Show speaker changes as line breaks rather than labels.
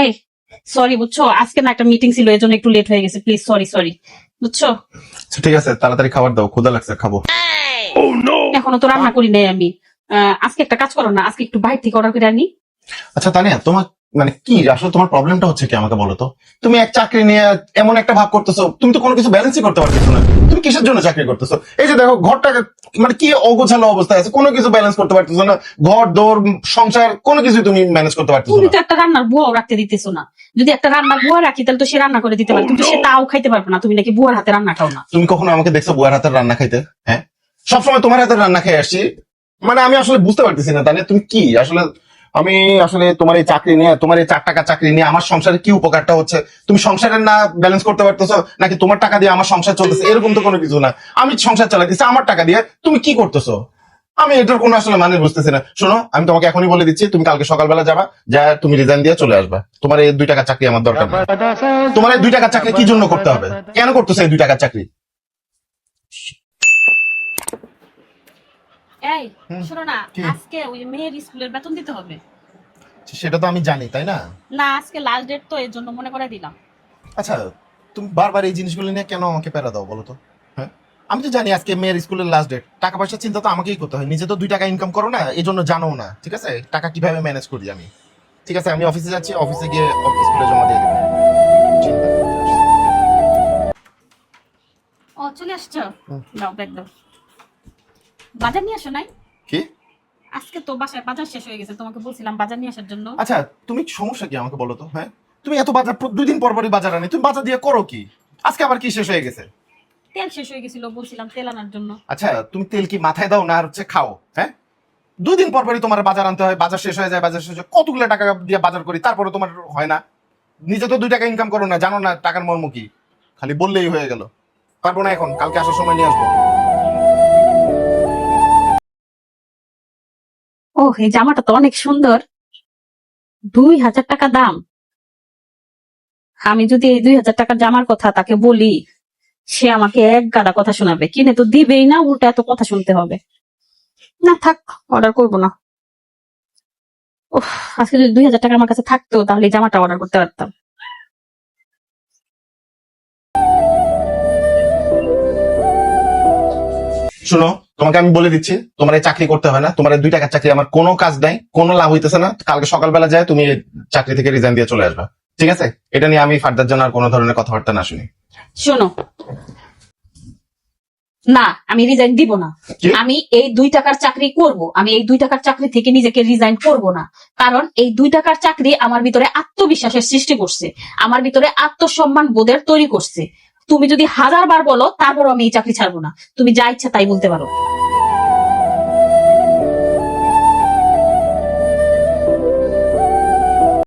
এই সরি বুঝছো, আজকে না একটা মিটিং ছিল, এজন্য একটু লেট হয়ে গেছে। প্লিজ সরি সরি, বুঝছো?
আচ্ছা, ঠিক আছে, তাড়াতাড়ি খাবার দাও, ক্ষুধা লাগছে, খাবো।
এখনো তো রান্না করি নাই আমি। আজকে একটা কাজ করো না, আজকে একটু বাইরে থেকে অর্ডার করে আনি।
আচ্ছা তানিয়া, তোমার মানে কি আসলে তোমার প্রবলেমটা হচ্ছে কি আমাকে বলো তো। তুমি এক চাকরি নিয়ে এমন একটা ভাব করতেছো, তুমি তো কোনো কিছু ব্যালেন্সই করতে পারতেছো না। তুমি কিসের জন্য চাকরি করতেছো? এই যে দেখো ঘরটা মানে কি অগোছালো অবস্থায় আছে, কোনো কিছু ব্যালেন্স করতে পারতেছো না। ঘর দৌড় সংসার কোনো কিছু তুমি ম্যানেজ করতে পারতেছো
তুমি
না।
তো একটা রান্নার বুয়াও রাখতে দিতেছো না। যদি একটা রান্নার বুয়া রাখি তাহলে তো সে রান্না করে দিতে পারে, কিন্তু সে তাও খাইতে পারবে না। তুমি নাকি বুয়ার হাতে রান্না খাও না।
তুমি কখনো আমাকে দেখছো বুয়ার হাতের রান্না খাইতে? হ্যাঁ, সবসময় তোমার হাতের রান্না খেয়ে আসছি। মানে আমি আসলে বুঝতে পারতেছি না তানিয়া, তুমি কি আসলে, আমি আসলে তোমার এই চাকরি নিয়ে, তোমার এই 4 টাকা চাকরি নিয়ে আমার সংসারে কি উপকারটা হচ্ছে? তুমি সংসারের না ব্যালেন্স করতে পারতেছো, নাকি তোমার টাকা দিয়ে আমার সংসার চলতেছে? এরকম তো কোনো কিছু না। আমি সংসার চালাইতেছি আমার টাকা দিয়ে, তুমি কি করতেছো? আমি এটার কোনো আসলে মানে বুঝতেছি না। শোনো, আমি তোমাকে এখনই বলে দিচ্ছি, তুমি কালকে সকালবেলা যাবা, যা তুমি রিজাইন দিয়ে চলে আসবা। তোমার এই 2 টাকার চাকরি আমার দরকার নেই। তোমার এই 2 টাকার চাকরি কি জন্য করতে হবে? কেন করতেছো এই 2 টাকার চাকরি?
এই শোনো না,
কি?
আজকে ওই মেয়ের স্কুলের বেতন দিতে হবে।
সেটা তো আমি জানি, তাই না?
না, আজকে লাস্ট ডেট তো, এর জন্য মনে করে দিলাম।
আচ্ছা, তুমি বারবার এই জিনিসগুলো নিয়ে কেন আমাকে প্যারা দাও বলো তো? হ্যাঁ, আমি তো জানি আজকে মেয়ের স্কুলের লাস্ট ডেট। টাকা পয়সার চিন্তা তো আমাকেই করতে হয়, নিজে তো 2 টাকা ইনকাম করো না, এই জন্য জানো না। ঠিক আছে, টাকা কিভাবে ম্যানেজ করি আমি। ঠিক আছে, আমি অফিসে যাচ্ছি, অফিসে গিয়ে স্কুলে জমা দিয়ে দেবো। চিন্তা করতে হবে।
ও চলে আসছো? দাও ব্যাগ দাও। বাজার নিয়ে আসো নাই?
কি?
আজকে তো বাসায় বাজার শেষ হয়ে গেছে, তোমাকে বলছিলাম বাজার নিয়ে আসার জন্য।
আচ্ছা, তুমি সমস্যা কি আমাকে বলো তো? হ্যাঁ, তুমি এত বাজার 2 দিন পর পরই বাজার আনি, তুমি বাজার দিয়ে করো কি? আজকে আবার কি শেষ হয়ে গেছে?
তেল শেষ হয়ে গেছিল, বলছিলাম তেল আনার জন্য।
আচ্ছা, তুমি তেল কি মাথায় দাও না আর হচ্ছে খাও? হ্যাঁ, 2 দিন পর পরই তোমার বাজার আনতে হয়, বাজার শেষ হয়ে যায়, বাজার শেষ হয়, কতগুলো টাকা দিয়ে বাজার করি, তারপরে তোমার হয় না? নিজে তো 2 টাকা ইনকাম করো না, জানো না টাকার মর্ম কি? খালি বললেই হয়ে গেল। পারবো না এখন, কালকে আসার সময় নিয়ে আসবো।
ও, এই জামাটা তো অনেক সুন্দর। 2,000 টাকা দাম। আমি যদি এই 2,000 টাকার জামার কথা তাকে বলি, সে আমাকে এক গাদা কথা শোনাবে। কিনে তো দিবেই না, উল্টা এত কথা শুনতে হবে। না থাক, অর্ডার করবো না। ওহ, আজকে যদি 2,000 টাকা আমার কাছে থাকতো তাহলে এই জামাটা অর্ডার করতে পারতাম।
শোনো, তোমাকে আমি বলে দিচ্ছি, তোমার এই চাকরি করতে হবে না। তোমার এই 2 টাকার চাকরি আমার কোনো কাজ নাই, কোনো লাভ হইতেছে না। কালকে সকালবেলা যায় তুমি এই চাকরি থেকে রিজাইন দিয়ে চলে আসবা। ঠিক আছে, এটা নিয়ে আমি ফার্দার যেন আর কোনো ধরনের কথাবার্তা না শুনি।
শোনো, না আমি রিজাইন দিব না।
কি?
আমি এই 2 টাকার চাকরি করব। আমি এই 2 টাকার চাকরি থেকে নিজেকে রিজাইন করব না। কারণ এই 2 টাকার চাকরি আমার ভিতরে আত্মবিশ্বাসের সৃষ্টি করছে, আমার ভিতরে আত্মসম্মান বোধের তৈরি করছে। তুমি যদি 1000 বার বলো, তারপর আমি এই চাকরি ছাড়বো না। তুমি যা ইচ্ছা তাই বলতে পারো।